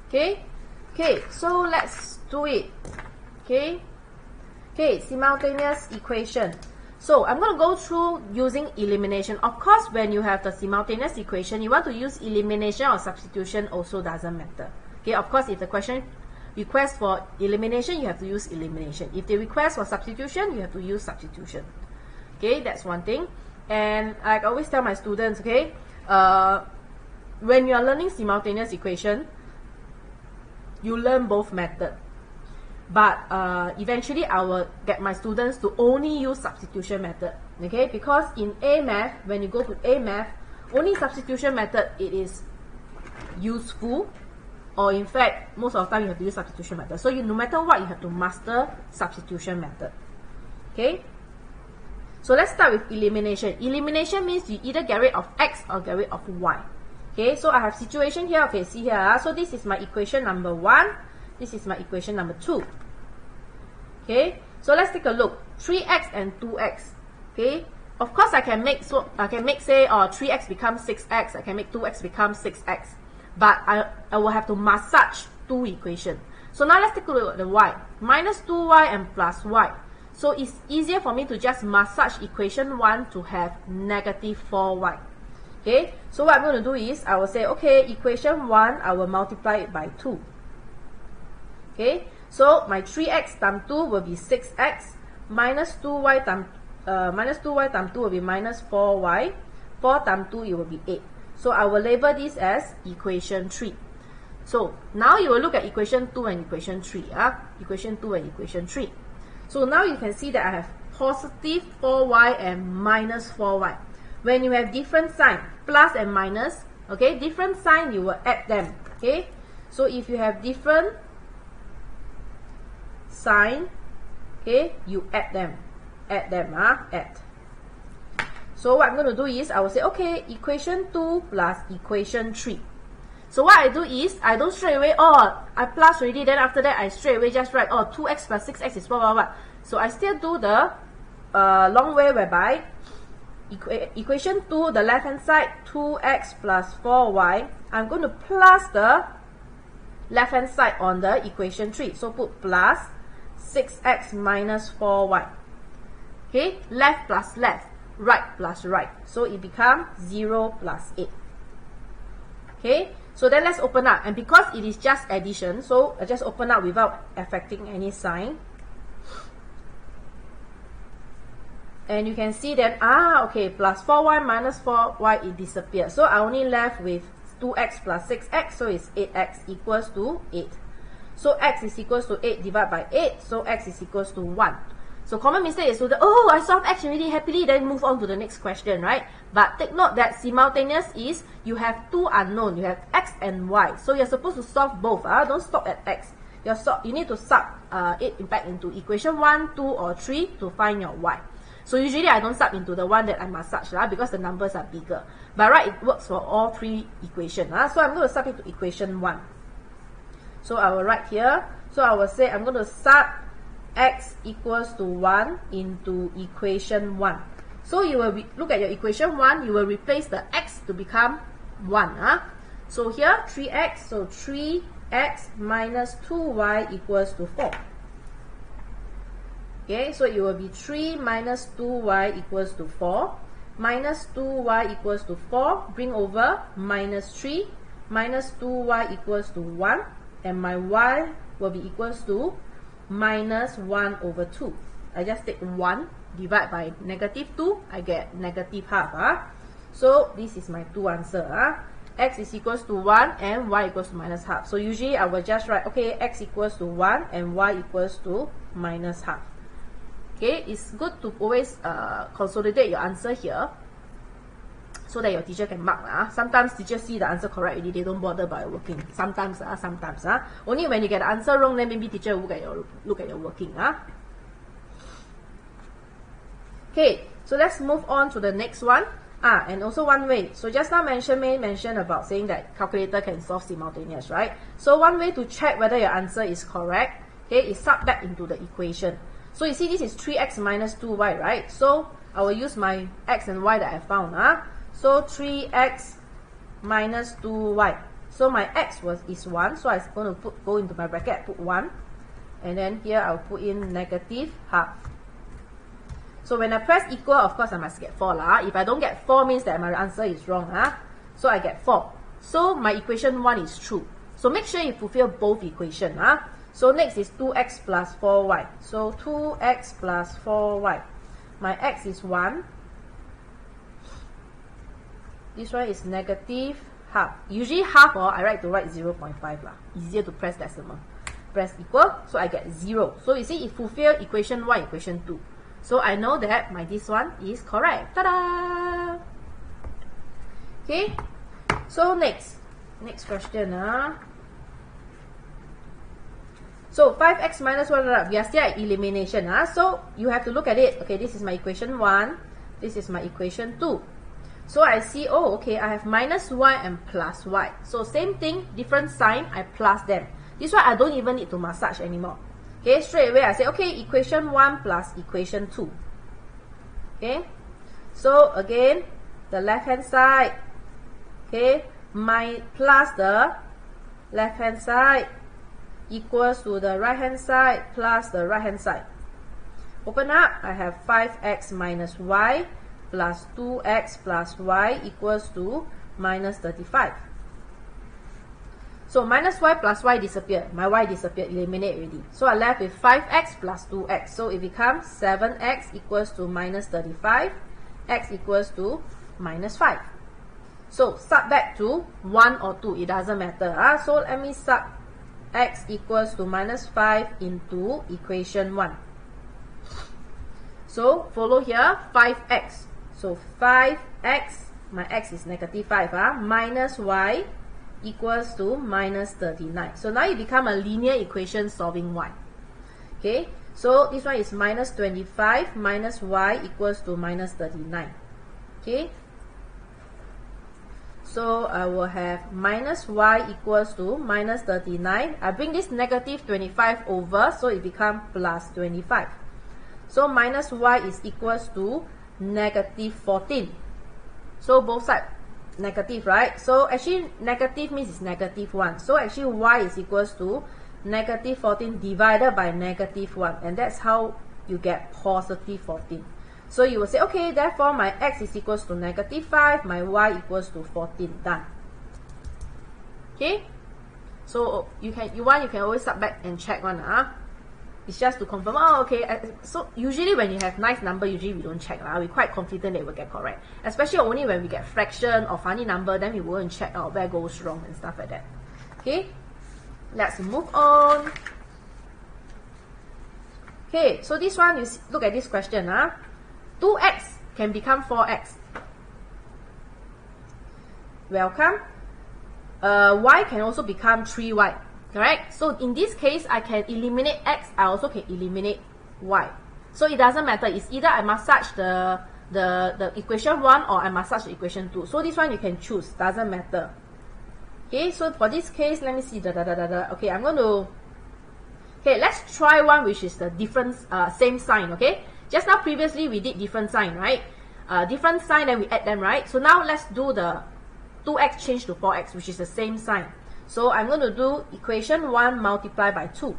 Okay, so let's do it. Okay, simultaneous equation. So I'm going to go through using elimination. Of course, when you have the simultaneous equation, you want to use elimination or substitution also doesn't matter. Okay, of course, if the question requests for elimination, you have to use elimination. If they request for substitution, you have to use substitution. Okay, that's one thing. And I always tell my students, okay, when you are learning simultaneous equation, you learn both methods. But eventually I will get my students to only use substitution method. Okay, because in EMath, when you go to EMath, only substitution method it is useful, or in fact most of the time you have to use substitution method. So no matter what, you have to master substitution method. Okay, so let's start with elimination. Elimination means you either get rid of x or get rid of y. Okay, so I have situation here. Okay, see here. So this is my equation number 1. This is my equation number 2. Okay, so let's take a look. 3x and 2x. Okay, of course I can make say 3x becomes 6x. I can make 2x become 6x. But I will have to massage two equations. So now let's take a look at the y. Minus 2y and plus y. So it's easier for me to just massage equation 1 to have negative 4y. Okay, so what I'm going to do is I will say, okay, equation 1, I will multiply it by 2. Okay, so my 3x times 2 will be 6x, minus 2y times 2 will be minus 4y, 4 times 2 it will be 8. So I will label this as equation 3. So now you will look at equation 2 and equation 3. Equation 2 and equation 3. So now you can see that I have positive 4y and minus 4y. When you have different sign, plus and minus, okay, different sign, you will add them. Okay, so if you have different sign, okay, you add them. Add. So what I'm going to do is I will say, okay, equation 2 plus equation 3. So what I do is I don't straight away, I plus already, then after that I straight away just write, 2x plus 6x is blah blah blah. So I still do the long way, whereby equation 2, the left hand side, 2x plus 4y, I'm going to plus the left hand side on the equation 3. So put plus 6x minus 4y. Okay, left plus left, right plus right. So it becomes 0 plus 8. Okay, so then let's open up. And because it is just addition, so I just open up without affecting any sign. And you can see that, okay, plus 4y minus 4y, it disappears. So I only left with 2x plus 6x, so it's 8x equals to 8. So x is equals to 8 divided by 8, so x is equals to 1. So common mistake is to I solved x already happily, then move on to the next question, right? But take note that simultaneous is, you have two unknown, you have x and y. So you're supposed to solve both. Don't stop at x. You need to sub it back into equation 1, 2, or 3 to find your y. So usually I don't sub into the one that I massage because the numbers are bigger. But right, it works for all three equations. So I'm going to sub it to equation 1. So I will write here. So I will say I'm going to sub x equals to 1 into equation 1. So you will look at your equation 1, you will replace the x to become 1. So here 3x, so 3x minus 2y equals to 4. Okay, so it will be 3 minus 2y equals to 4. Minus 2y equals to 4. Bring over minus 3. Minus 2y equals to 1. And my y will be equals to minus 1 over 2. I just take 1, divide by negative 2. I get negative half. So this is my 2 answer. X is equals to 1 and y equals to minus half. So usually I will just write, okay, x equals to 1 and y equals to minus half. Okay, it's good to always consolidate your answer here so that your teacher can mark. Sometimes teachers see the answer correctly, they don't bother by working. Sometimes. Only when you get the answer wrong, then maybe teacher will look at your working. Okay, so let's move on to the next one. And also one way. So just now mentioned about saying that calculator can solve simultaneous, right? So one way to check whether your answer is correct, okay, is sub back into the equation. So you see this is 3x minus 2y, right? So I will use my x and y that I found. So 3x minus 2y. So my x is 1, so I'm going to go into my bracket, put 1, and then here I'll put in negative half. So when I press equal, of course I must get 4 lah. If I don't get 4, means that my answer is wrong. So I get 4. So my equation 1 is true. So make sure you fulfill both equations. So next is 2x plus 4y. So 2x plus 4y. My x is 1. This one is negative half. Usually half, I like to write 0.5 lah. Easier to press decimal. Press equal, so I get 0. So you see, it fulfills equation 1, equation 2. So I know that this one is correct. Ta-da! Okay. So next question. So 5x minus 1, we are still at elimination. So you have to look at it. Okay, this is my equation 1. This is my equation 2. So I see, oh, okay, I have minus y and plus y. So same thing, different sign, I plus them. This one I don't even need to massage anymore. Okay, straight away I say, okay, equation 1 plus equation 2. Okay, so again, the left hand side, okay, my plus the left hand side equals to the right hand side plus the right hand side. Open up, I have 5x minus y plus 2x plus y equals to minus 35. So minus y plus y disappeared. My y disappeared, eliminate already. So I left with 5x plus 2x. So it becomes 7x equals to minus 35. X equals to minus 5. So sub back to 1 or 2. It doesn't matter. So let me sub x equals to minus 5 into equation 1. So follow here, 5x. So 5x, my x is negative 5, minus y equals to minus 39. So now it become a linear equation solving y. Okay, so this one is minus 25 minus y equals to minus 39. Okay, so I will have minus y equals to minus 39. I bring this negative 25 over, so it becomes plus 25. So minus y is equals to negative 14. So both sides negative, right? So actually negative means it's negative 1. So actually y is equals to negative 14 divided by negative 1. And that's how you get positive 14. So you will say, okay, therefore my x is equals to negative 5, my y equals to 14. Done. Okay? So you can always sub back and check one. It's just to confirm, oh, okay. So usually when you have nice number, usually we don't check. We're quite confident that it will get correct. Especially only when we get fraction or funny number, then we won't check out where goes wrong and stuff like that. Okay, let's move on. Okay, so this one, you look at this question. 2x can become 4x. Welcome. Y can also become 3y. Correct? So in this case, I can eliminate x, I also can eliminate y. So it doesn't matter. It's either I massage the equation 1 or I massage the equation 2. So this one you can choose. Doesn't matter. Okay, so for this case, let me see. Okay, I'm going to... Okay, let's try one which is the different, same sign, okay? Just now previously we did different sign, right? Different sign, then we add them, right? So now let's do the 2x change to 4x, which is the same sign. So I'm going to do equation 1 multiplied by 2.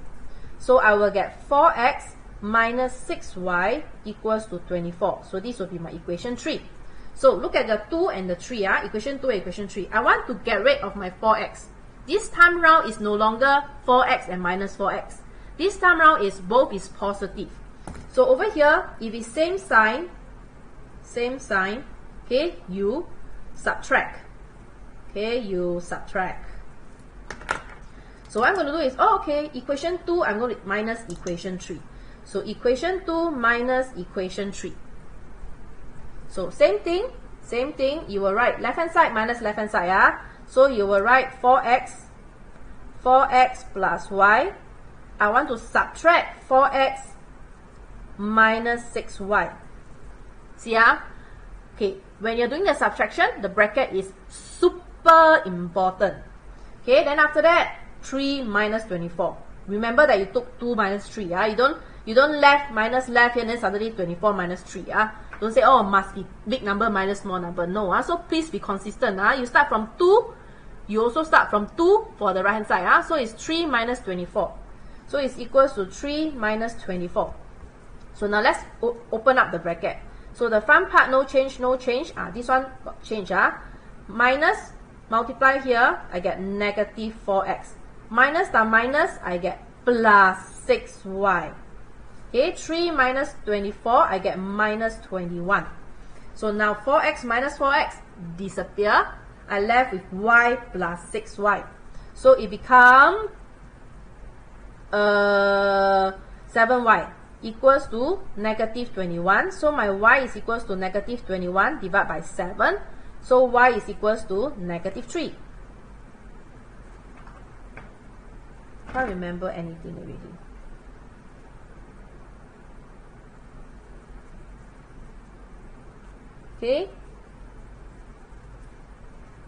So I will get 4x minus 6y equals to 24. So this will be my equation 3. So look at the 2 and the 3, equation 2 and equation 3. I want to get rid of my 4x. This time round is no longer 4x and minus 4x. This time round is both is positive. So over here, if it's same sign, okay, you subtract. Okay, you subtract. So what I'm going to do is, oh, okay, equation 2, I'm going to minus equation 3. So equation 2 minus equation 3. So same thing, you will write left hand side minus left hand side. So you will write 4x plus y. I want to subtract 4x minus 6y. See, okay, when you're doing the subtraction, the bracket is super important. Okay, then after that, 3 minus 24. Remember that you took 2 minus 3. You don't left minus left here and then suddenly 24 minus 3. Don't say, oh, must be big number minus small number. No. So please be consistent. You start from 2, you also start from 2 for the right hand side. So it's 3 minus 24. So it's equals to 3 minus 24. So now let's open up the bracket. So the front part, no change, no change. This one got change. Minus, multiply here, I get negative 4x. Minus times minus, I get plus 6y. Okay, 3 minus 24, I get minus 21. So now 4x minus 4x disappear. I left with y plus 6y. So it becomes 7y equals to negative 21. So my y is equals to negative 21 divided by 7. So y is equals to negative 3. Can't remember anything already. Okay.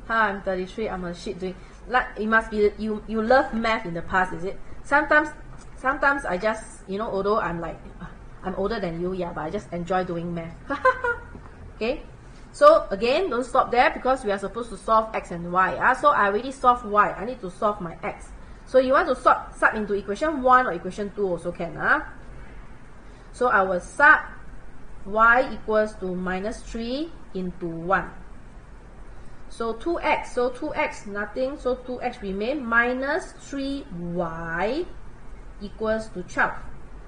Hi, I'm 33. I'm a shit doing. Like, it must be you love math in the past, is it? Sometimes I just, although I'm like, I'm older than you, yeah, but I just enjoy doing math. Okay. So again, don't stop there because we are supposed to solve x and y. So I already solved y. I need to solve my x. So you want to sub into equation 1 or equation 2 also can. So I will sub y equals to minus 3 into 1. So 2x. So 2x nothing. So 2x remain minus 3y equals to 12.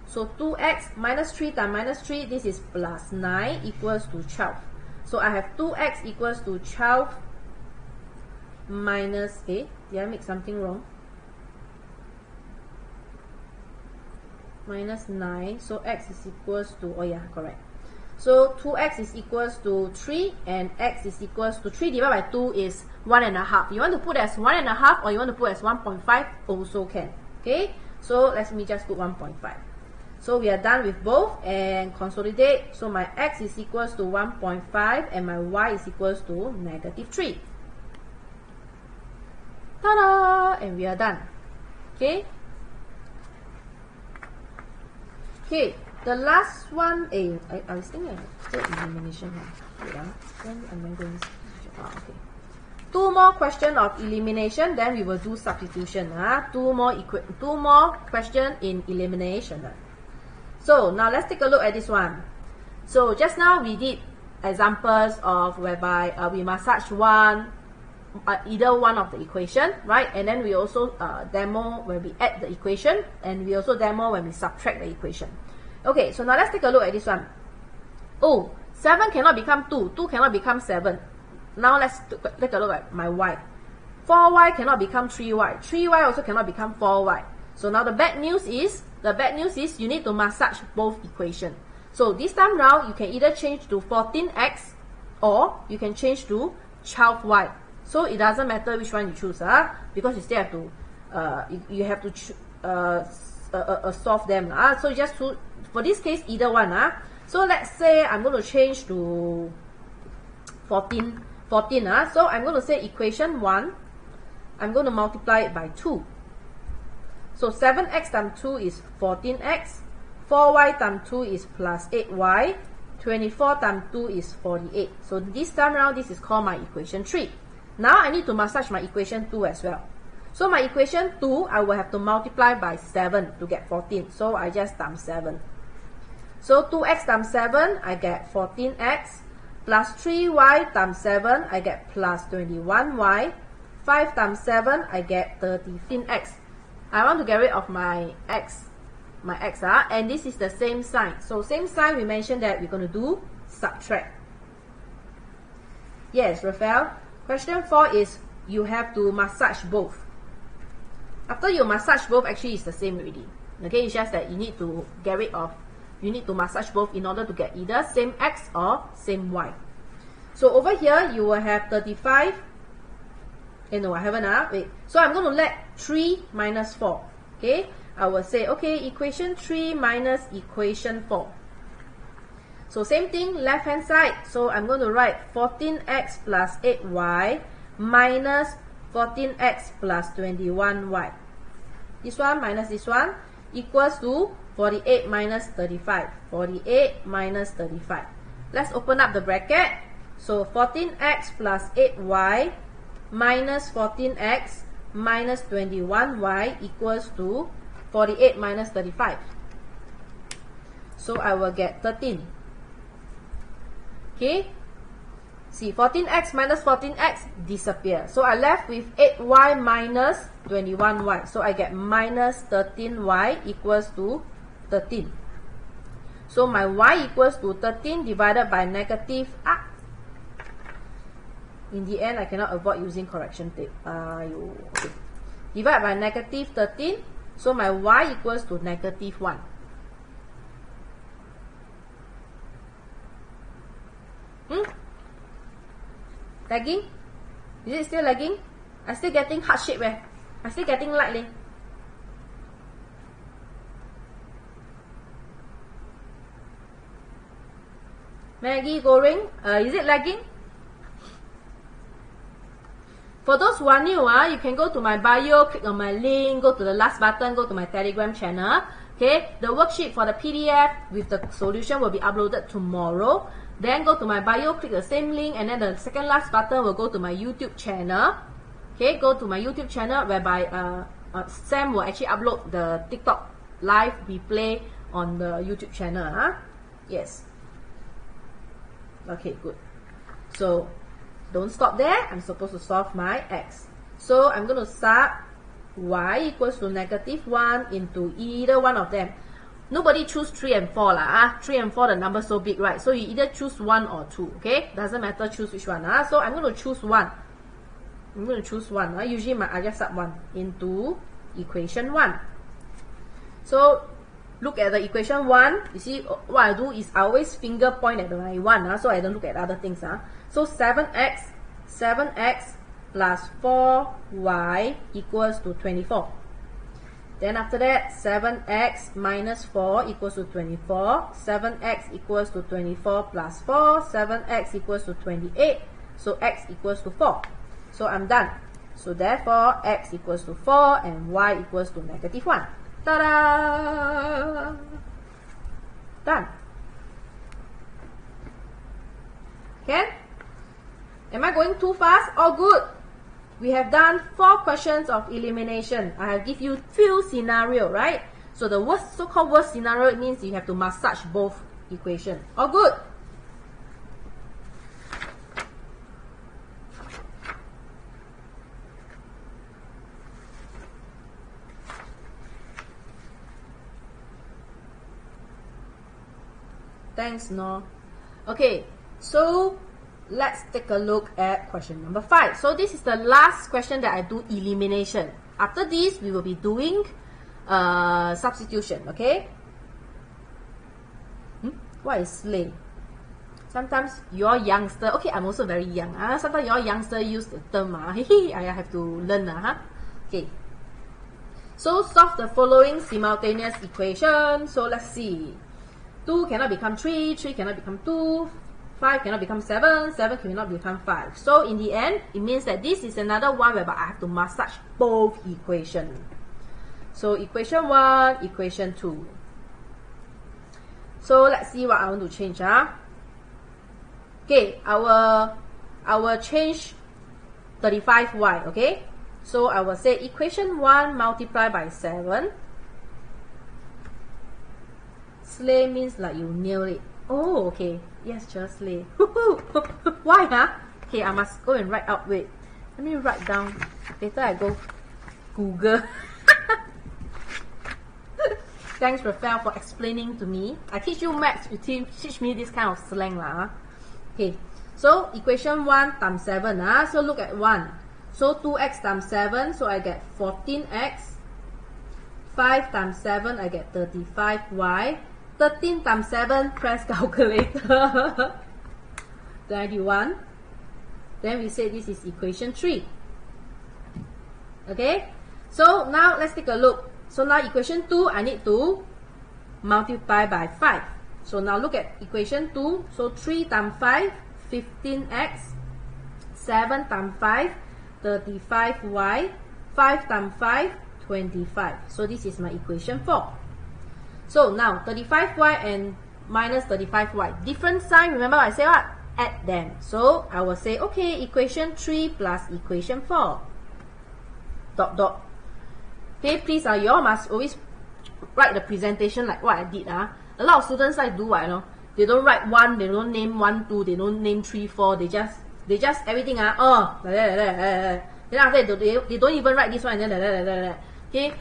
So 2x minus 3 times minus 3, this is plus 9 equals to 12. So I have 2x equals to 12 minus, did I make something wrong? Minus 9, so x is equals to, oh yeah, correct. So 2x is equals to 3 and x is equals to 3 divided by 2 is 1.5. You want to put as 1.5 or you want to put as 1.5 also can. Okay, so let me just put 1.5. So we are done with both and consolidate. So my x is equals to 1.5 and my y is equals to negative 3. Ta-da! And we are done. Okay. Okay, the last one, I was thinking I said elimination. Then I'm going to okay. 2 more questions of elimination, then we will do substitution. 2 more questions in elimination. So now let's take a look at this one. So just now we did examples of whereby we massage either one of the equation, right? And then we also demo when we add the equation, and we also demo when we subtract the equation. Okay, so now let's take a look at this one. Oh, 7 cannot become 2, 2 cannot become 7. Now let's take a look at my y. 4y cannot become 3y, 3y also cannot become 4y. So now the bad news is you need to massage both equations. So this time round, you can either change to 14x or you can change to 12y. So it doesn't matter which one you choose, because you still have to you have to solve them. So you just choose, for this case, either one. So let's say I'm going to change to 14. So I'm going to say equation 1. I'm going to multiply it by 2. So 7x times 2 is 14x. 4y times 2 is plus 8y. 24 times 2 is 48. So this time around, this is called my equation 3. Now I need to massage my equation 2 as well. So my equation 2, I will have to multiply by 7 to get 14. So I just times 7. So 2x times 7, I get 14x. Plus 3y times 7, I get plus 21y. 5 times 7, I get 13x. I want to get rid of my x, and this is the same sign. So same sign, we mentioned that we're going to do subtract. Yes, Raphael. Question 4 is you have to massage both. After you massage both, actually it's the same already. Okay, it's just that you need to get rid of, you need to massage both in order to get either same x or same y. So over here, you will have 35. No, I haven't. Wait. So I'm going to let 3 minus 4. Okay, I will say, okay, equation 3 minus equation 4. So same thing, left hand side. So I'm going to write 14x plus 8y minus 14x plus 21y. This one minus this one equals to 48 minus 35. 48 minus 35. Let's open up the bracket. So 14x plus 8y minus 14x minus 21y equals to 48 minus 35. So I will get 13. Okay? See, 14x minus 14x disappear. So I left with 8y minus 21y. So I get minus 13y equals to 13. So my y equals to 13 divided by negative. In the end, I cannot avoid using correction tape. Okay. Divide by negative 13. So my y equals to negative 1. Lagging? Is it still lagging? I'm still getting heart shape eh? I'm still getting light leh. Maggie Goreng, is it lagging? For those who are new, you can go to my bio, click on my link, go to the last button, go to my Telegram channel. Okay, the worksheet for the PDF with the solution will be uploaded tomorrow. Then go to my bio, click the same link, and then the second last button will go to my YouTube channel. Okay, go to my YouTube channel whereby Sam will actually upload the TikTok live replay on the YouTube channel. Yes. Okay, good. So don't stop there. I'm supposed to solve my x. So I'm going to sub y equals to negative 1 into either one of them. Nobody choose 3 and 4 lah. 3 and 4, the number so big, right? So you either choose 1 or 2. Okay, doesn't matter, choose which one. So I'm going to choose 1. I'm going to choose 1. Usually I just sub 1 into equation 1. So look at the equation 1. You see, what I do is I always finger point at my 1, so I don't look at other things. So 7x plus 4y equals to 24. Then after that, 7x minus 4 equals to 24. 7x equals to 24 plus 4. 7x equals to 28. So x equals to 4. So I'm done. So therefore, x equals to 4 and y equals to negative 1. Ta-da! Done. Okay? Am I going too fast? All good. We have done 4 questions of elimination. I have give you few scenario, right? So the worst, so-called worst scenario, it means you have to massage both equations. All good. Thanks, no. Okay, so let's take a look at question number 5. So this is the last question that I do elimination. After this, we will be doing substitution, okay? What is slay? Sometimes your youngster, okay, I'm also very young. Sometimes your youngster use the term, I have to learn. Okay. So solve the following simultaneous equation. So let's see. 2 cannot become 3, 3 cannot become 2, 5 cannot become 7, 7 cannot become 5. So in the end, it means that this is another one whereby I have to massage both equations. So equation 1, equation 2. So let's see what I want to change. Okay, I will change 35y, okay? So I will say equation 1 multiplied by 7. Slay means like you nail it. Oh, okay. Yes, just slay. Why, Okay, I must go and write out. Wait, let me write down. Later I go Google. Thanks, Raphael, for explaining to me. I teach you maths, you teach me this kind of slang lah. Okay, so equation 1 times 7. So look at 1. So 2x times 7, so I get 14x. 5 times 7, I get 35y. 13 times 7, press calculator. 91. Then we say this is equation 3. Okay, so now let's take a look. So now equation 2, I need to multiply by 5. So now look at equation 2. So 3 times 5, 15x. 7 times 5, 35y. 5 times 5, 25. So this is my equation 4. So now 35y and minus 35y. Different sign. Remember I said what? add them. So I will say, okay, equation 3 plus equation 4. Dot dot. Okay, please, you all must always write the presentation like what I did. A lot of students like do what, you know, they don't write 1, they don't name 1, 2, they don't name 3, 4, they just everything like that. Then after that, they don't even write this one, and then okay,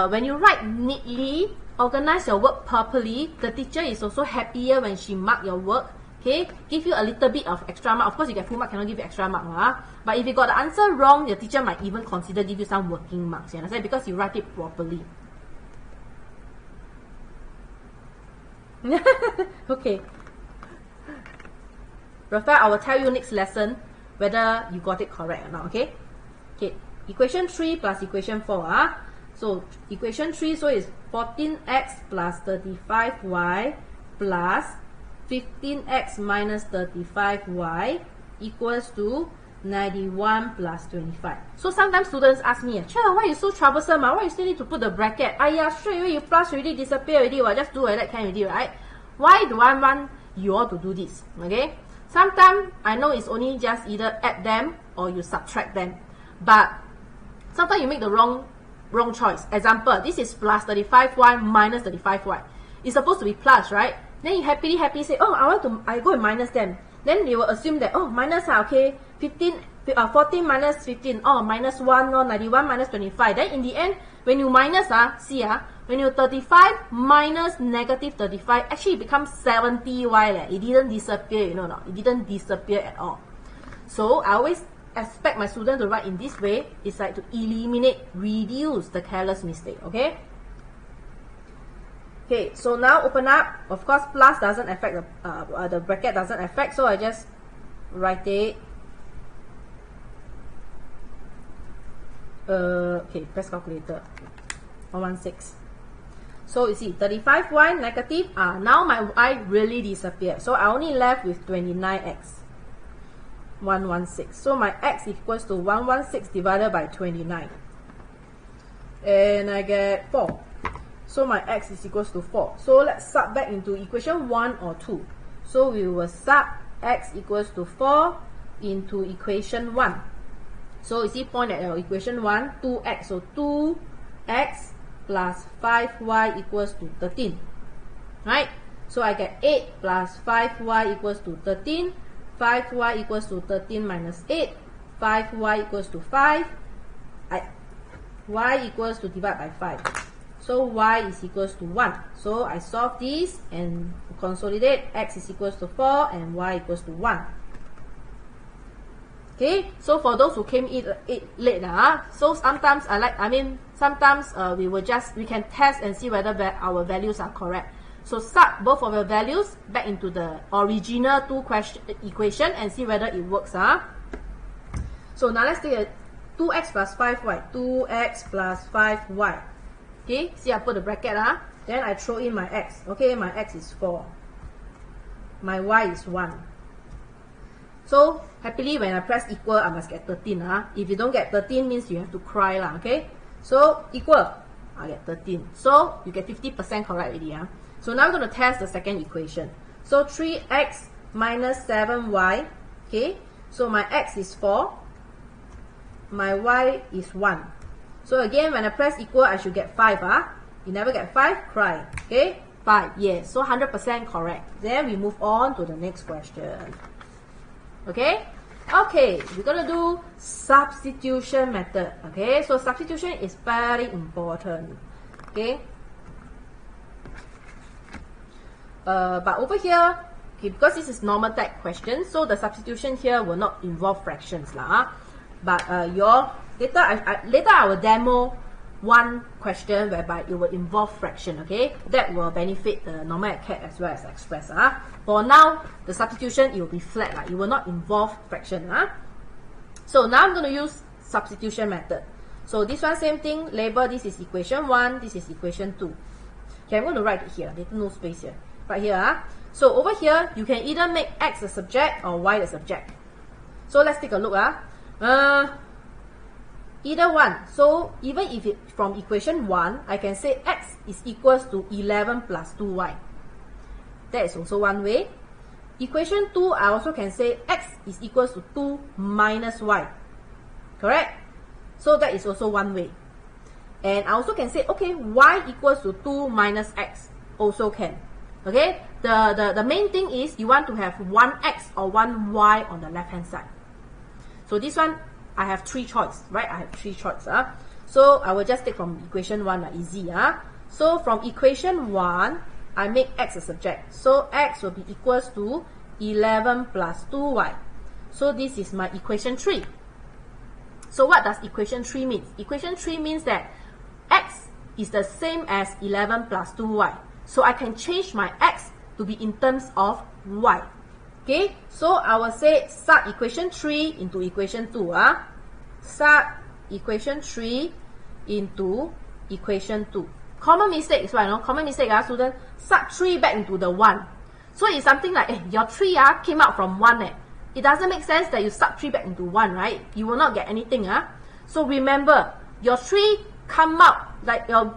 when you write neatly, organize your work properly, the teacher is also happier when she mark your work. Okay, give you a little bit of extra mark. Of course, you get full mark, cannot give you extra mark. But if you got the answer wrong, the teacher might even consider give you some working marks. You understand? Because you write it properly. Okay. Rafael, I will tell you next lesson whether you got it correct or not. Okay. Okay. Equation 3 plus equation 4. So equation 3, so is 14x plus 35y plus 15x minus 35y equals to 91 plus 25. So sometimes students ask me, why you so troublesome? Why you still need to put the bracket? Straight away you plus already, disappear already. Just do like that kind already, right? Why do I want you all to do this? Okay. Sometimes I know it's only just either add them or you subtract them. But sometimes you make the wrong choice. Example, this is plus 35y minus 35y. It's supposed to be plus, right? Then you happy say, I go and minus them. Then you will assume that, minus, okay, 14 minus 15, minus 1, 91 minus 25. Then in the end, when you minus, when you 35 minus negative 35, actually it becomes 70y. It didn't disappear, you know, no? It didn't disappear at all. So I always expect my student to write in this way. It's like to eliminate, reduce the careless mistake, okay? Okay, so now open up. Of course, plus doesn't affect the bracket doesn't affect, so I just write it. Okay, press calculator. 116. So you see, 35y negative. Now my y really disappeared. So I only left with 29x. 116. So my x equals to 116 divided by 29. And I get 4. So my x is equals to 4. So let's sub back into equation 1 or 2. So we will sub x equals to 4 into equation 1. So you see, point at our equation 1, 2x. So 2x plus 5y equals to 13. Right? So I get 8 plus 5y equals to 13. 5y equals to 13 minus 8. 5y equals to 5. Y equals to divide by 5. So y is equals to 1. So I solve this and consolidate. X is equals to 4 and y equals to 1. Okay, so for those who came in late, so sometimes we can test and see whether our values are correct. So sub both of your values back into the original equation and see whether it works. So now let's take a 2x plus 5y. 2x plus 5y. Okay, see, I put the bracket. Then I throw in my x. Okay, my x is 4. My y is 1. So happily when I press equal, I must get 13. If you don't get 13, means you have to cry. Okay, so equal, I get 13. So you get 50% correct already. So now we're going to test the second equation. So 3x minus 7y. Okay, so my x is 4. My y is 1. So again, when I press equal, I should get 5. You never get 5, cry. Okay, 5. Yes, so 100% correct. Then we move on to the next question. Okay? Okay, we're going to do substitution method. Okay, so substitution is very important. Okay? But over here, okay, because this is normal tech question, so the substitution here will not involve fractions. But later I will demo one question whereby it will involve fraction, okay? That will benefit the normal acad as well as express. For now, the substitution, it will be flat. It will not involve fraction. So now I'm going to use substitution method. So this one, same thing, label, this is equation 1, this is equation 2. Okay, I'm going to write it here. There's no space here. Right here. So over here, you can either make x the subject or y the subject. So let's take a look. Either one. So even if it from equation 1, I can say x is equals to 11 plus 2y. That is also one way. Equation 2, I also can say x is equals to 2 minus y. Correct? So that is also one way. And I also can say, okay, y equals to 2 minus x. Also can. Okay? The main thing is you want to have one x or one y on the left hand side. So this one, I have three choices, right? I have three choices. So I will just take from equation 1, easy. So from equation 1, I make x a subject. So x will be equals to 11 plus 2y. So this is my equation 3. So what does equation 3 mean? Equation 3 means that x is the same as 11 plus 2y. So I can change my x to be in terms of y. Okay, so I will say start equation 3 into equation 2. Start equation 3 into equation 2. Common mistake is what I know. Common mistake, student, start 3 back into the 1. So it's something like, your 3 came out from 1. It doesn't make sense that you start 3 back into 1, right? You will not get anything. So remember, your 3 come out, like your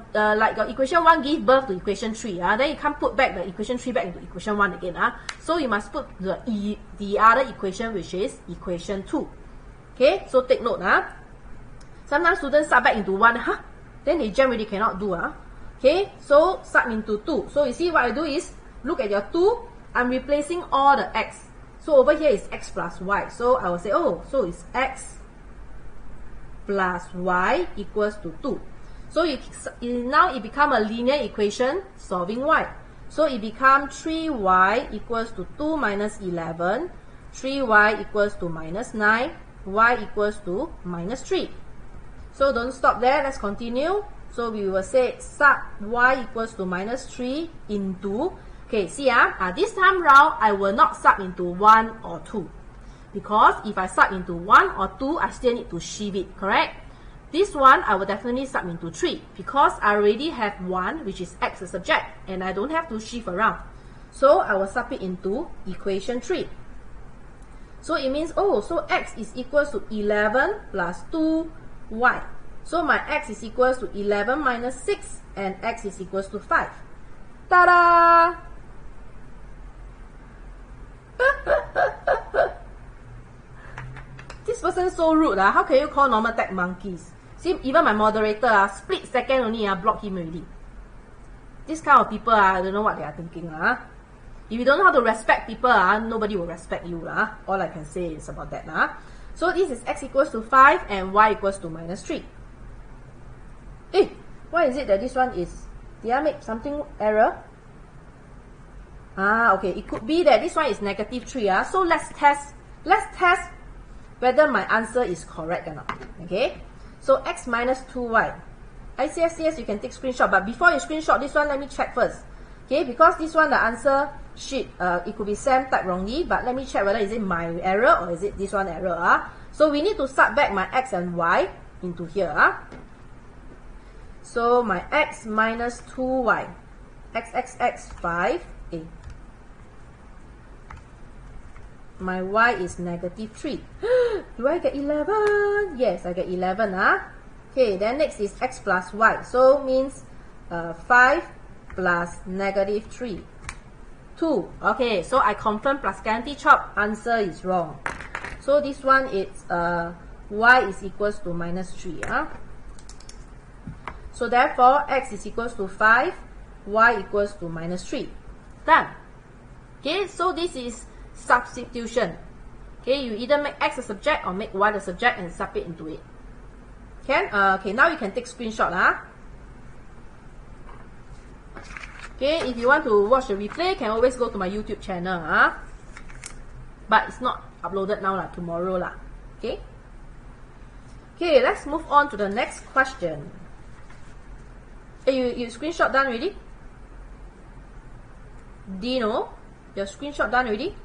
equation 1 give birth to equation 3. Then you can't put back the equation 3 back into equation 1 again. So you must put the other equation, which is equation 2. Okay, so take note. Sometimes students start back into 1. Then they generally cannot do. Okay, so start into 2. So you see what I do is, look at your 2, I'm replacing all the x. So over here is x plus y. So I will say, oh, so it's x plus y equals to 2. So now it becomes a linear equation solving y. So it becomes 3y equals to 2 minus 11, 3y equals to minus 9, y equals to minus 3. So don't stop there, let's continue. So we will say sub y equals to minus 3 into, okay, see, this time round, I will not sub into 1 or 2. Because if I sub into 1 or 2, I still need to shift it, correct? This one, I will definitely sub into 3. Because I already have 1, which is x as subject, and I don't have to shift around. So I will sub it into equation 3. So it means, oh, so x is equals to 11 plus 2y. So my x is equals to 11 minus 6, and x is equals to 5. Ta-da! This person so rude. How can you call normal tech monkeys? See, even my moderator, split second only, block him already. This kind of people, I don't know what they are thinking. If you don't know how to respect people, nobody will respect you. All I can say is about that. So this is x equals to 5 and y equals to minus 3. Why is it that this one is... Did I make something error? Okay. It could be that this one is negative 3. So let's test whether my answer is correct or not. Okay. So x minus 2y. ICSCS, you can take screenshot. But before you screenshot this one, let me check first. Okay. Because this one, the answer sheet, it could be Sam typed wrongly. But let me check whether is it my error or is it this one error. So we need to start back my x and y into here. So my x minus 2y, x 5, my y is negative 3. Do I get 11? Yes, I get 11. Okay, then next is x plus y. So means 5 plus negative 3. 2. Okay, so I confirm plus guarantee chop. Answer is wrong. So this one is y is equals to minus 3. So therefore, x is equals to 5, y equals to minus 3. Done. Okay, so this is substitution. Okay, you either make x a subject or make y the subject and sub it into it. Okay, now you can take screenshot. Okay, if you want to watch the replay, you can always go to my YouTube channel. But it's not uploaded now, tomorrow. Okay? Okay, let's move on to the next question. You screenshot done already? Dino, your screenshot done already?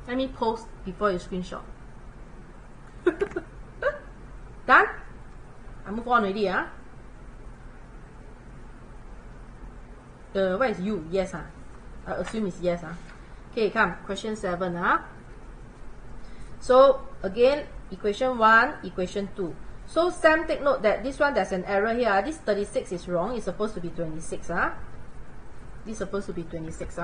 Let me post before you screenshot. Done? I move on already. What is you? Yes. I assume it's yes. Okay, come. Question 7. So again, equation 1, equation 2. So Sam, take note that this one there's an error here. This 36 is wrong. It's supposed to be 26. This is supposed to be 26.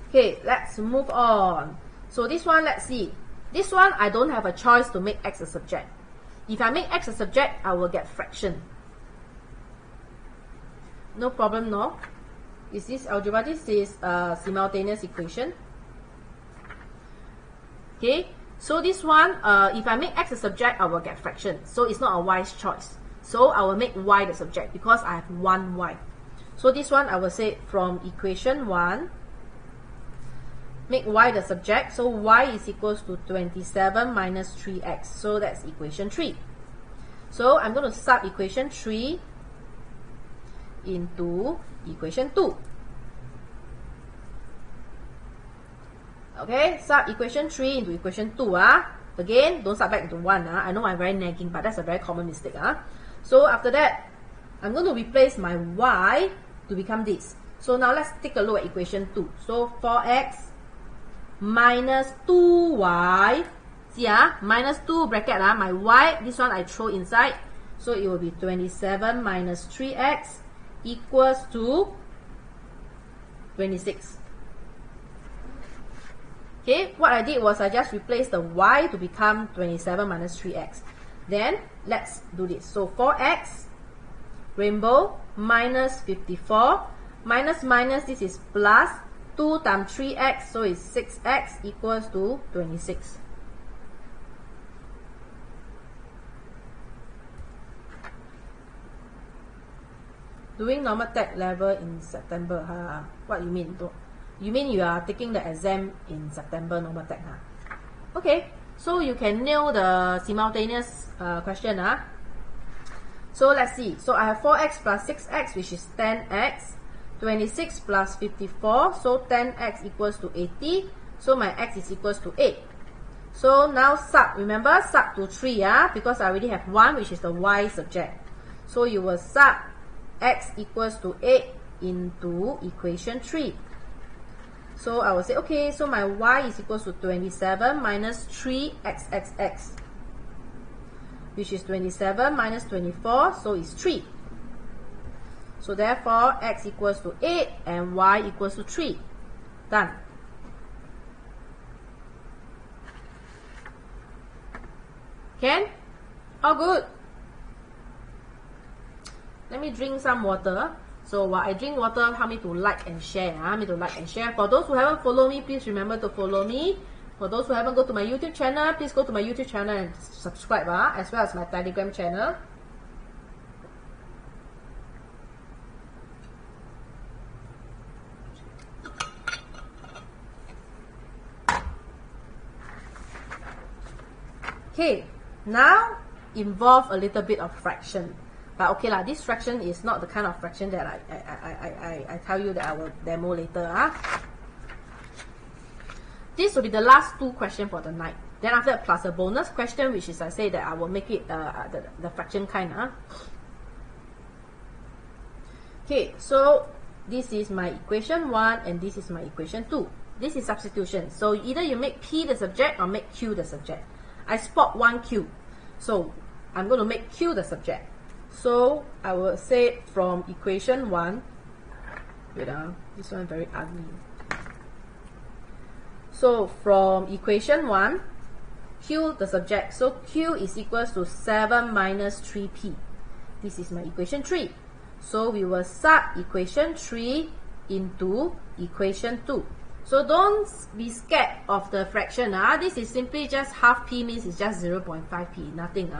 Okay, let's move on. So this one, let's see. This one, I don't have a choice to make x a subject. If I make x a subject, I will get fraction. No problem, no? Is this algebra? This is simultaneous equation. Okay, so this one, if I make x a subject, I will get fraction. So it's not a wise choice. So I will make y the subject because I have one y. So this one, I will say from equation 1, make y the subject. So y is equals to 27 minus 3x. So that's equation 3. So I'm going to sub equation 3 into equation 2. Okay, sub equation 3 into equation 2. Again, don't sub back into 1. I know I'm very nagging, but that's a very common mistake. So after that, I'm going to replace my y to become this. So now let's take a look at equation 2. So 4x minus 2y. See, minus 2 bracket, my y, this one I throw inside. So it will be 27 minus 3x equals to 26. Okay, what I did was I just replaced the y to become 27 minus 3x. Then, let's do this. So 4x, rainbow, minus 54. Minus minus, this is plus. 2 times 3x, so it's 6x equals to 26. Doing normal tech level in September. What you mean? You mean you are taking the exam in September, normal tech? Okay, so you can nail the simultaneous question. So let's see. So I have 4x plus 6x, which is 10x. 26 plus 54, so 10x equals to 80. So my x is equals to 8. So now sub, remember, sub to 3, because I already have 1, which is the y subject. So you will sub x equals to 8 into equation 3. So I will say, okay, so my y is equals to 27 minus 3xxx, which is 27 minus 24, so it's 3. So therefore, x equals to 8 and y equals to 3. Done. Can? All good. Let me drink some water. So while I drink water, help me to like and share. Help me to like and share. For those who haven't followed me, please remember to follow me. For those who haven't go to my YouTube channel, please go to my YouTube channel and subscribe, as well as my Telegram channel. Okay, now involve a little bit of fraction. But okay lah, this fraction is not the kind of fraction that I tell you that I will demo later. This will be the last 2 questions for the night. Then after that, plus a bonus question, which is I say that I will make it the fraction kind. Okay, so this is my equation 1 and this is my equation 2. This is substitution. So either you make P the subject or make Q the subject. I spot 1Q. So I'm going to make Q the subject. So I will say from equation 1, wait, this one very ugly. So from equation 1, Q the subject. So Q is equals to 7 minus 3P. This is my equation 3. So we will sub equation 3 into equation 2. So don't be scared of the fraction. This is simply just half P, means it's just 0.5P, nothing.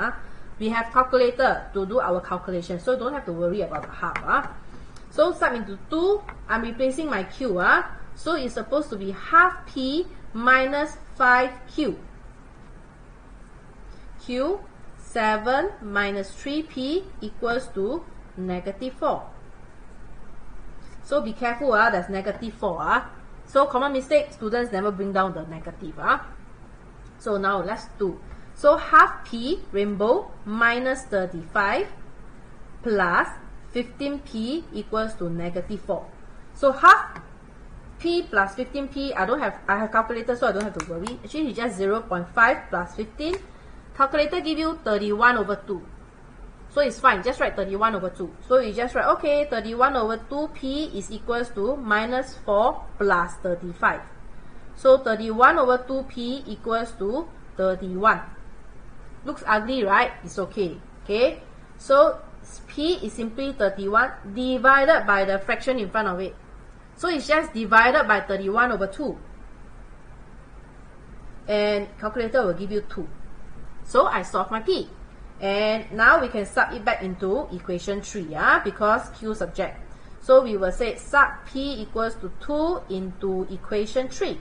We have calculator to do our calculation, so don't have to worry about the half. So sub into 2, I'm replacing my Q. So it's supposed to be half P minus 5Q. Q, 7 minus 3P equals to negative 4. So be careful, there's negative 4. So common mistake, students never bring down the negative. So now let's do. So half P, rainbow, minus 35 plus 15P equals to negative 4. So half P plus 15P, I have calculator, so I don't have to worry. Actually, it's just 0.5 plus 15. calculator give you 31 over 2. So it's fine, just write 31 over 2. So you just write, okay, 31 over 2p is equals to minus 4 plus 35. So 31 over 2p equals to 31. Looks ugly, right? It's okay. Okay, so p is simply 31 divided by the fraction in front of it. So it's just divided by 31 over 2. And calculator will give you 2. So I solve my p. And now we can sub it back into equation 3, because Q subject. So we will say sub P equals to 2 into equation 3.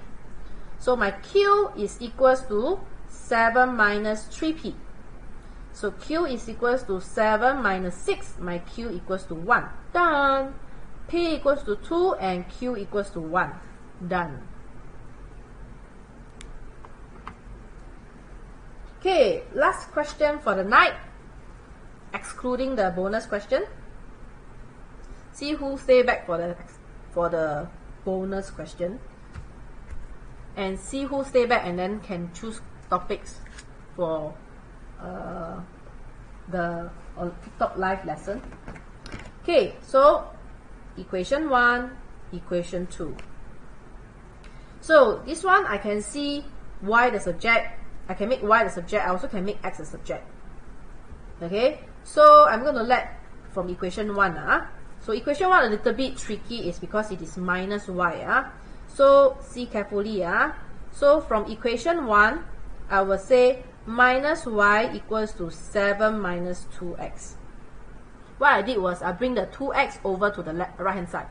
So my Q is equals to 7 minus 3P. So Q is equals to 7 minus 6. My Q equals to 1. Done. P equals to 2 and Q equals to 1. Done. Okay, last question for the night, excluding the bonus question. See who stay back for the bonus question, and see who stay back and then can choose topics for the TikTok live lesson. Okay, so equation 1, equation 2. So this one I can see y the subject. I can make y the subject. I also can make x the subject. Okay, so I'm going to let from equation 1. So equation 1 a little bit tricky is because it is minus y. So see carefully. So from equation 1, I will say minus y equals to 7 minus 2x. What I did was I bring the 2x over to the right hand side.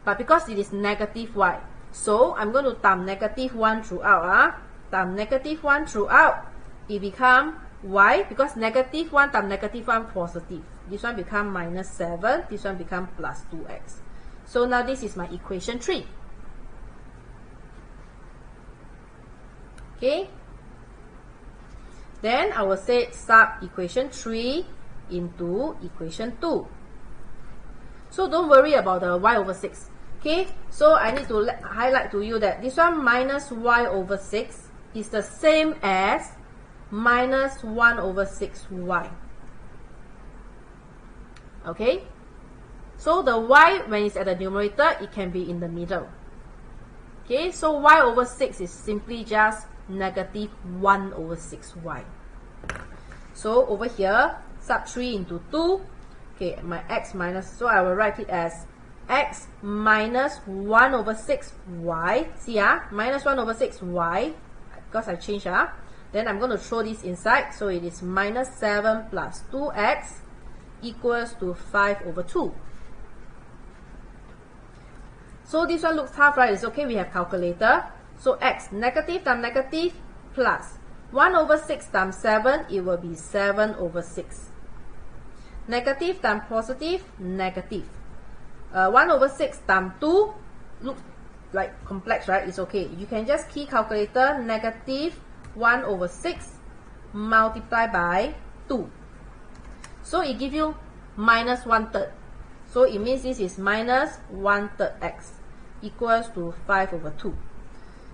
But because it is negative y, so I'm going to times negative 1 throughout. Times negative 1 throughout, it become y, because negative 1 times negative 1 positive. This one become minus 7, this one become plus 2x. So now this is my equation 3. Okay. Then I will say sub equation 3 into equation 2. So don't worry about the y over 6. Okay, so I need to highlight to you that this one minus y over 6 is the same as minus 1 over 6y. Okay, so the y, when it's at the numerator, it can be in the middle. Okay, so y over 6 is simply just negative 1 over 6y. So over here, sub 3 into 2. Okay, my x minus, so I will write it as x minus 1 over 6y. See, minus 1 over 6y. Because I changed, then I'm going to throw this inside. So it is minus 7 plus 2x equals to 5 over 2. So this one looks tough, right? It's okay, we have calculator. So x, negative times negative plus 1 over 6 times 7, it will be 7 over 6. Negative times positive, negative. 1 over 6 times 2, looks like complex, right? It's okay. You can just key calculator, negative 1 over 6 multiplied by 2. So it gives you minus 1/3. So it means this is minus 1/3 x equals to 5 over 2.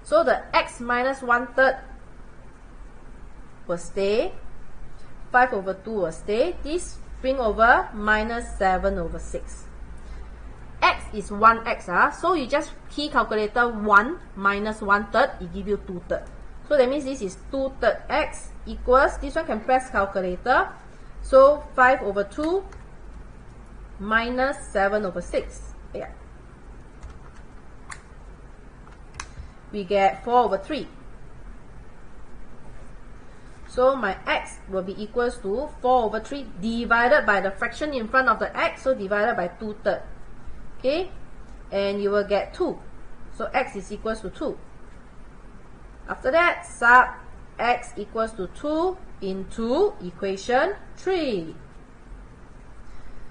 So the x minus 1/3 will stay. 5 over 2 will stay. This bring over minus 7 over 6. X is 1x, so you just key calculator 1 minus 1/3, it give you 2/3. So that means this is 2/3 x equals, this one can press calculator, so 5 over 2 minus 7 over 6. Yeah. We get 4 over 3. So my x will be equals to 4 over 3 divided by the fraction in front of the x, so divided by 2/3. Okay, and you will get 2. So x is equals to 2. After that, sub x equals to 2 into equation 3.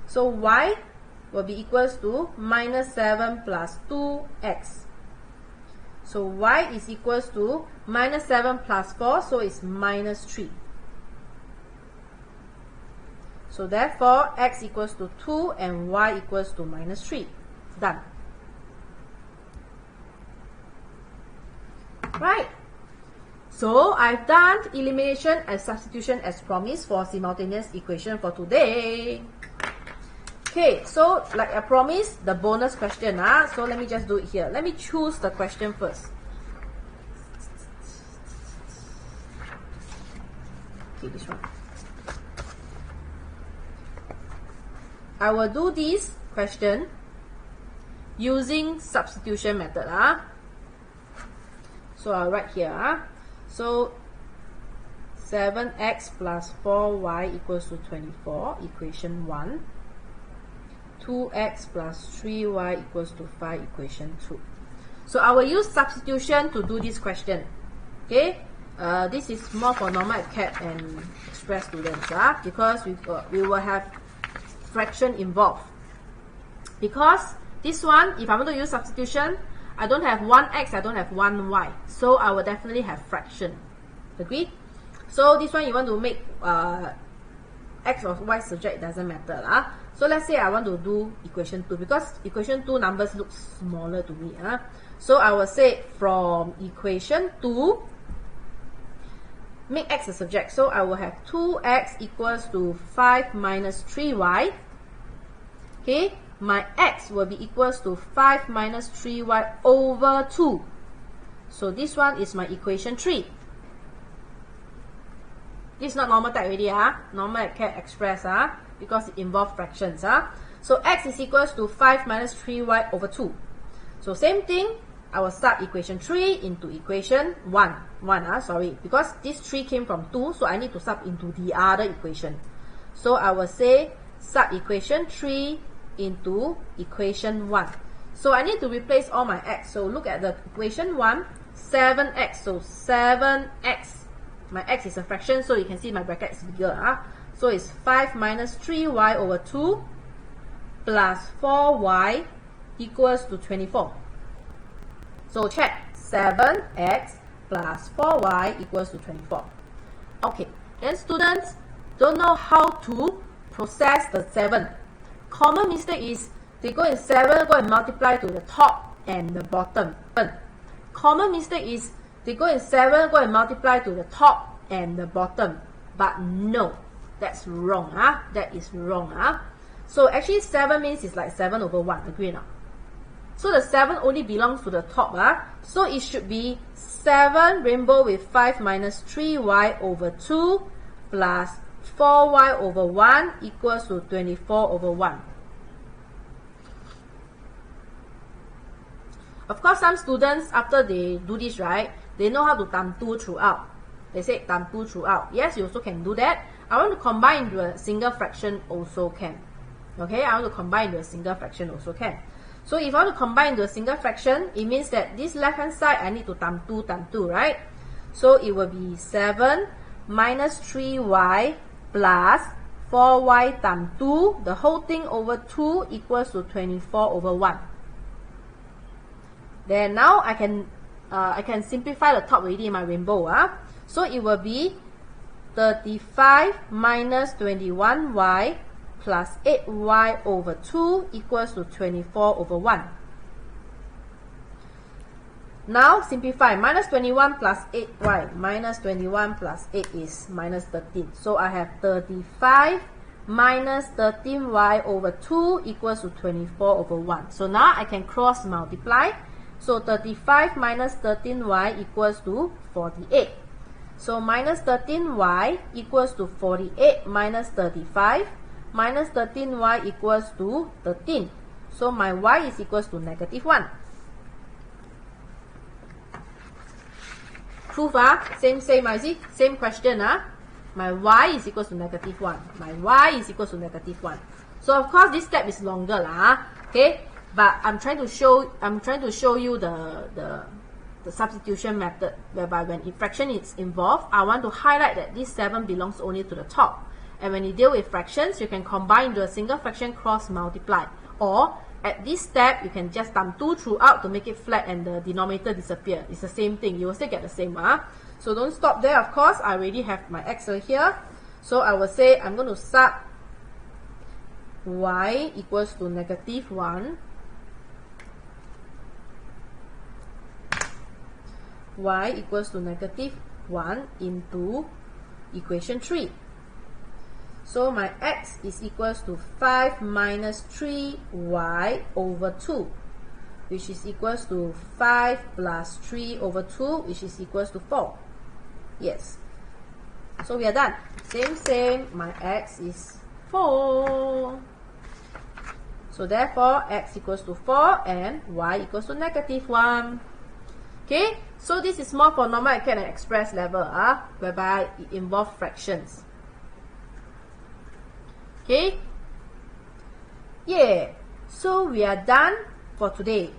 So y will be equals to minus 7 plus 2x. So y is equals to minus 7 plus 4, so it's minus 3. So therefore, x equals to 2 and y equals to minus 3. Done. Right. So I've done elimination and substitution as promised for simultaneous equation for today. Okay, so like I promised, the bonus question. So let me just do it here. Let me choose the question first. Okay, this one. I will do this question using substitution method. So I'll write here. So 7x plus 4y equals to 24, equation 1. 2x plus 3y equals to 5, equation 2. So I will use substitution to do this question. Okay, this is more for normal acad and express students, because we will have fraction involved. Because this one, if I want to use substitution, I don't have 1x, I don't have 1y. So I will definitely have fraction. Agree? So this one you want to make x or y subject, it doesn't matter. So let's say I want to do equation 2, because equation 2 numbers look smaller to me. So I will say from equation 2, make x a subject. So I will have 2x equals to 5 minus 3y. Okay, my x will be equals to 5 minus 3y over 2. So this one is my equation 3. This is not normal type already, normal acad express, because it involves fractions. So x is equals to 5 minus 3y over 2. So same thing, I will sub equation 3 into equation 1. Because this 3 came from 2, so I need to sub into the other equation. So I will say sub equation 3 into equation 1. So I need to replace all my x. So look at the equation 1, 7x. So 7x. My x is a fraction, so you can see my bracket is bigger. So it's 5 minus 3y over 2 plus 4y equals to 24. So check, 7x plus 4y equals to 24. Okay, then students don't know how to process the 7. Common mistake is they go in 7, go and multiply to the top and the bottom. Common mistake is they go in 7, go and multiply to the top and the bottom. But no, that's wrong. That is wrong. So actually 7 means it's like 7 over 1. Agree or not? So the 7 only belongs to the top. So it should be 7 rainbow with 5 minus 3y over 2 plus 4y over 1 equals to 24 over 1. Of course, some students, after they do this, right, they know how to times 2 throughout. They say times 2 throughout. Yes, you also can do that. I want to combine into a single fraction also can. Okay, I want to combine into a single fraction also can. So if I want to combine into a single fraction, it means that this left hand side, I need to times 2, right? So it will be 7 minus 3y plus 4y times 2, the whole thing over 2 equals to 24 over 1. Then now I can simplify the top already in my rainbow. So it will be 35 minus 21y plus 8y over 2 equals to 24 over 1. Now simplify. Minus 21 plus 8y. Minus 21 plus 8 is minus 13. So I have 35 minus 13y over 2 equals to 24 over 1. So now I can cross multiply. So 35 minus 13y equals to 48. So minus 13y equals to 48 minus 35. Minus 13y equals to 13. So my y is equals to negative 1. Proof, same, I see, same question, My y is equals to negative 1. My y is equals to negative 1. So of course this step is longer, okay? But I'm trying to show you the substitution method, whereby when a fraction is involved, I want to highlight that this 7 belongs only to the top. And when you deal with fractions, you can combine into a single fraction, cross multiply. Or at this step, you can just times 2 throughout to make it flat and the denominator disappear. It's the same thing. You will still get the same. So don't stop there, of course. I already have my x here. So I will say I'm going to sub y equals to negative 1. Y equals to negative 1 into equation 3. So my x is equals to 5 minus 3y over 2, which is equals to 5 plus 3 over 2, which is equals to 4. Yes. So we are done. Same, my x is 4. So therefore, x equals to 4 and y equals to -1. Okay, so this is more for normal acad and express level, whereby it involves fractions. Okay, yeah, so we are done for today.